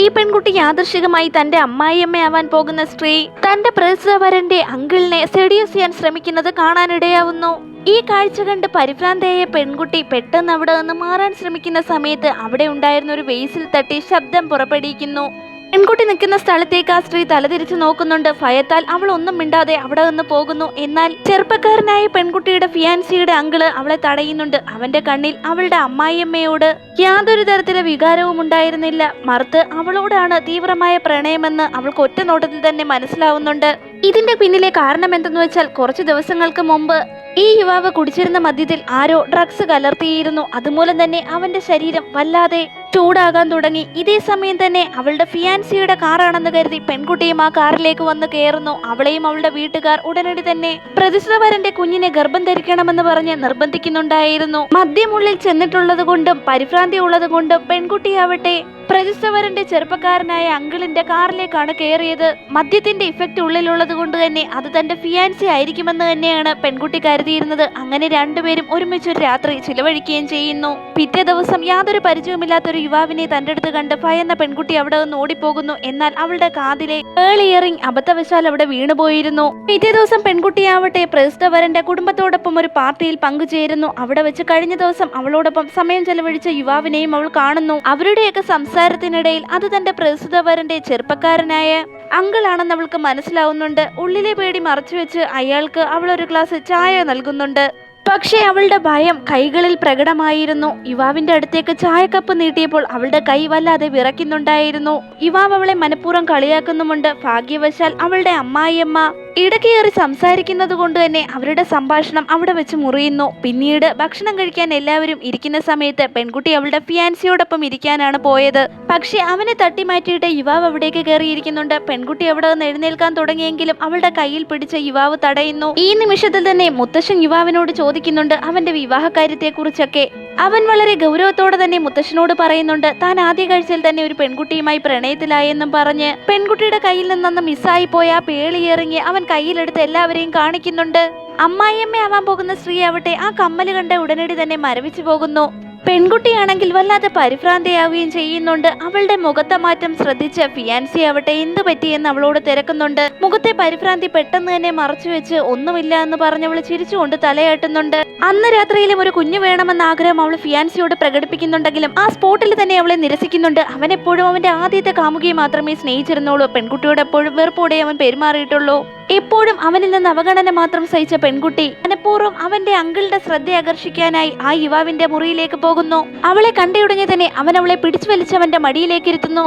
ഈ പെൺകുട്ടി യാദൃശികമായി തന്റെ അമ്മായിയമ്മയാവാൻ പോകുന്ന സ്ത്രീ തന്റെ പ്രസവരന്റെ അങ്കിളിനെ സെഡ്യൂസ് ചെയ്യാൻ ശ്രമിക്കുന്നത് കാണാനിടയാവുന്നു. ഈ കാഴ്ച കണ്ട് പരിഭ്രാന്തയായ പെൺകുട്ടി പെട്ടെന്ന് അവിടെ നിന്ന് മാറാൻ ശ്രമിക്കുന്ന സമയത്ത് അവിടെ ഉണ്ടായിരുന്ന ഒരു വേസിൽ തട്ടി ശബ്ദം പുറപ്പെടുവിക്കുന്നു. പെൺകുട്ടി നിൽക്കുന്ന സ്ഥലത്തേക്ക് ആ സ്ത്രീ തലതിരിച്ചു നോക്കുന്നുണ്ട്. ഭയത്താൽ അവൾ ഒന്നും മിണ്ടാതെ അവിടെ നിന്ന് പോകുന്നു. എന്നാൽ ചെറുപ്പക്കാരനായ പെൺകുട്ടിയുടെ ഫിയാൻസിയുടെ അങ്കിള് അവളെ തടയുന്നുണ്ട്. അവന്റെ കണ്ണിൽ അവളുടെ അമ്മായിയമ്മയോട് യാതൊരു തരത്തിലെ വികാരവും ഉണ്ടായിരുന്നില്ല. മറുത്ത് അവളോടാണ് തീവ്രമായ പ്രണയമെന്ന് അവൾക്ക് ഒറ്റ നോട്ടത്തിൽ തന്നെ മനസ്സിലാവുന്നുണ്ട്. ഇതിന്റെ പിന്നിലെ കാരണം എന്തെന്ന് വെച്ചാൽ കുറച്ചു ദിവസങ്ങൾക്ക് മുമ്പ് ഈ യുവാവ് കുടിച്ചിരുന്ന മദ്യത്തിൽ ആരോ ഡ്രഗ്സ് കലർത്തിയിരുന്നു. അതുമൂലം തന്നെ അവന്റെ ശരീരം വല്ലാതെ ചൂടാകാൻ തുടങ്ങി. ഇതേ സമയം തന്നെ അവളുടെ ഫിയാൻസിയുടെ കാറാണെന്ന് കരുതി പെൺകുട്ടിയും ആ കാറിലേക്ക് വന്ന് കയറുന്നു. അവളെയും അവളുടെ വീട്ടുകാർ ഉടനടി തന്നെ പ്രതിഷ്ഠവരന്റെ കുഞ്ഞിനെ ഗർഭം ധരിക്കണമെന്ന് പറഞ്ഞ് നിർബന്ധിക്കുന്നുണ്ടായിരുന്നു. മദ്യമുള്ളിൽ ചെന്നിട്ടുള്ളത് കൊണ്ടും പരിഭ്രാന്തി ഉള്ളത് കൊണ്ടും പെൺകുട്ടിയാവട്ടെ പ്രതിഷ്ഠവരന്റെ ചെറുപ്പക്കാരനായ അങ്കിളിന്റെ കാറിലേക്കാണ് കയറിയത്. മദ്യത്തിന്റെ ഇഫക്റ്റ് ഉള്ളിലുള്ളത് കൊണ്ട് തന്നെ അത് തന്റെ ഫിയാൻസി ആയിരിക്കുമെന്ന് തന്നെയാണ് പെൺകുട്ടി കരുതിയിരുന്നത്. അങ്ങനെ രണ്ടുപേരും ഒരുമിച്ചൊരു രാത്രി ചിലവഴിക്കുകയും ചെയ്യുന്നു. പിറ്റേ ദിവസം യാതൊരു പരിചയമില്ലാത്തൊരു യുവാവിനെ തന്റെ അടുത്ത് കണ്ട് ഭയന്ന പെൺകുട്ടി അവിടെ നിന്ന് ഓടിപ്പോകുന്നു. എന്നാൽ അവളുടെ കാതിലെ പേൾ ഇയറിംഗ് അബദ്ധവശാൽ അവിടെ വീണുപോയിരുന്നു. പിറ്റേ ദിവസം പെൺകുട്ടിയാവട്ടെ പ്രതിഷ്ഠവരന്റെ കുടുംബത്തോടൊപ്പം ഒരു പാർട്ടിയിൽ പങ്കുചേരുന്നു. അവിടെ വെച്ച് കഴിഞ്ഞ ദിവസം അവളോടൊപ്പം സമയം ചെലവഴിച്ച യുവാവിനെയും അവൾ കാണുന്നു. അവരുടെയൊക്കെ സംസാരത്തിനിടയിൽ അത് തന്റെ പ്രതിഷ്ഠവരന്റെ ചെറുപ്പക്കാരനായ അങ്കിളാണെന്ന് അവൾക്ക് മനസ്സിലാവുന്നുണ്ട്. ഉള്ളിലെ പേടി മറച്ചുവെച്ച് അയാൾക്ക് അവൾ ഒരു ഗ്ലാസ് ചായ നൽകുന്നുണ്ട്. പക്ഷേ അവളുടെ ഭയം കൈകളിൽ പ്രകടമായിരുന്നു. യുവാവിന്റെ അടുത്തേക്ക് ചായക്കപ്പ് നീട്ടിയപ്പോൾ അവളുടെ കൈ വല്ലാതെ വിറയ്ക്കുന്നുണ്ടായിരുന്നു. യുവാവ് അവളെ മനഃപൂർവ്വം കളിയാക്കുന്നുമുണ്ട്. ഭാഗ്യവശാൽ അവളുടെ അമ്മായിയമ്മ ഇടകേറി സംസാരിക്കുന്നത് കൊണ്ട് തന്നെ അവരുടെ സംഭാഷണം അവിടെ വെച്ച് മുറിയുന്നു. പിന്നീട് ഭക്ഷണം കഴിക്കാൻ എല്ലാവരും ഇരിക്കുന്ന സമയത്ത് പെൺകുട്ടി അവളുടെ ഫിയാൻസിയോടൊപ്പം ഇരിക്കാനാണ് പോയത്. പക്ഷെ അവനെ തട്ടിമാറ്റിയിട്ട് യുവാവ് അവിടേക്ക് കയറിയിരിക്കുന്നുണ്ട്. പെൺകുട്ടി അവിടെ നിന്ന് എഴുന്നേൽക്കാൻ തുടങ്ങിയെങ്കിലും അവളുടെ കയ്യിൽ പിടിച്ച യുവാവ് തടയുന്നു. ഈ നിമിഷത്തിൽ തന്നെ മുത്തശ്ശൻ യുവാവിനോട് ചോദിക്കുന്നുണ്ട് അവന്റെ വിവാഹകാര്യത്തെ കുറിച്ചൊക്കെ. അവൻ വളരെ ഗൗരവത്തോടെ തന്നെ മുത്തശ്ശനോട് പറയുന്നുണ്ട് താൻ ആദ്യ കാഴ്ചയിൽ തന്നെ ഒരു പെൺകുട്ടിയുമായി പ്രണയത്തിലായെന്നും പറഞ്ഞ് പെൺകുട്ടിയുടെ കയ്യിൽ നിന്നൊന്ന് മിസ്സായി പോയ ആ പേളിയിറങ്ങി അവൻ കയ്യിലെടുത്ത് എല്ലാവരെയും കാണിക്കുന്നുണ്ട്. അമ്മായിയമ്മയാവാൻ പോകുന്ന സ്ത്രീ ആവട്ടെ ആ കമ്മല് കണ്ട ഉടനടി തന്നെ മരവിച്ചു പോകുന്നു. പെൺകുട്ടിയാണെങ്കിൽ വല്ലാതെ പരിഭ്രാന്തയാവുകയും ചെയ്യുന്നുണ്ട്. അവളുടെ മുഖത്തെ മാറ്റം ശ്രദ്ധിച്ച് ഫിയാൻസി ആവട്ടെ എന്തു പറ്റിയെന്ന് അവളോട് തിരക്കുന്നുണ്ട്. മുഖത്തെ പരിഭ്രാന്തി പെട്ടെന്ന് തന്നെ മറച്ചു വെച്ച് ഒന്നുമില്ല എന്ന് പറഞ്ഞവൾ ചിരിച്ചുകൊണ്ട് തലയാട്ടുന്നുണ്ട്. അന്ന് രാത്രിയിലും ഒരു കുഞ്ഞു വേണമെന്ന ആഗ്രഹം അവൾ ഫിയാൻസിയോട് പ്രകടിപ്പിക്കുന്നുണ്ടെങ്കിലും ആ സ്പോട്ടിൽ തന്നെ അവളെ നിരസിക്കുന്നുണ്ട്. അവൻ എപ്പോഴും അവന്റെ ആദ്യത്തെ കാമുകിയെ മാത്രമേ സ്നേഹിച്ചിരുന്നുള്ളൂ. പെൺകുട്ടിയോട് എപ്പോഴും വെറുപ്പോടെ അവൻ പെരുമാറിയിട്ടുള്ളൂ. എപ്പോഴും അവനിൽ നിന്ന് അവഗണന മാത്രം സഹിച്ച പെൺകുട്ടി മനഃപൂർവ്വം അവന്റെ അങ്കിളുടെ ശ്രദ്ധ ആകർഷിക്കാനായി ആ യുവാവിന്റെ മുറിയിലേക്ക് പോകുന്നു. അവളെ കണ്ടയുടനെ തന്നെ അവൻ അവളെ പിടിച്ചു വലിച്ചവന്റെ മടിയിലേക്ക് ഇരുത്തുന്നു.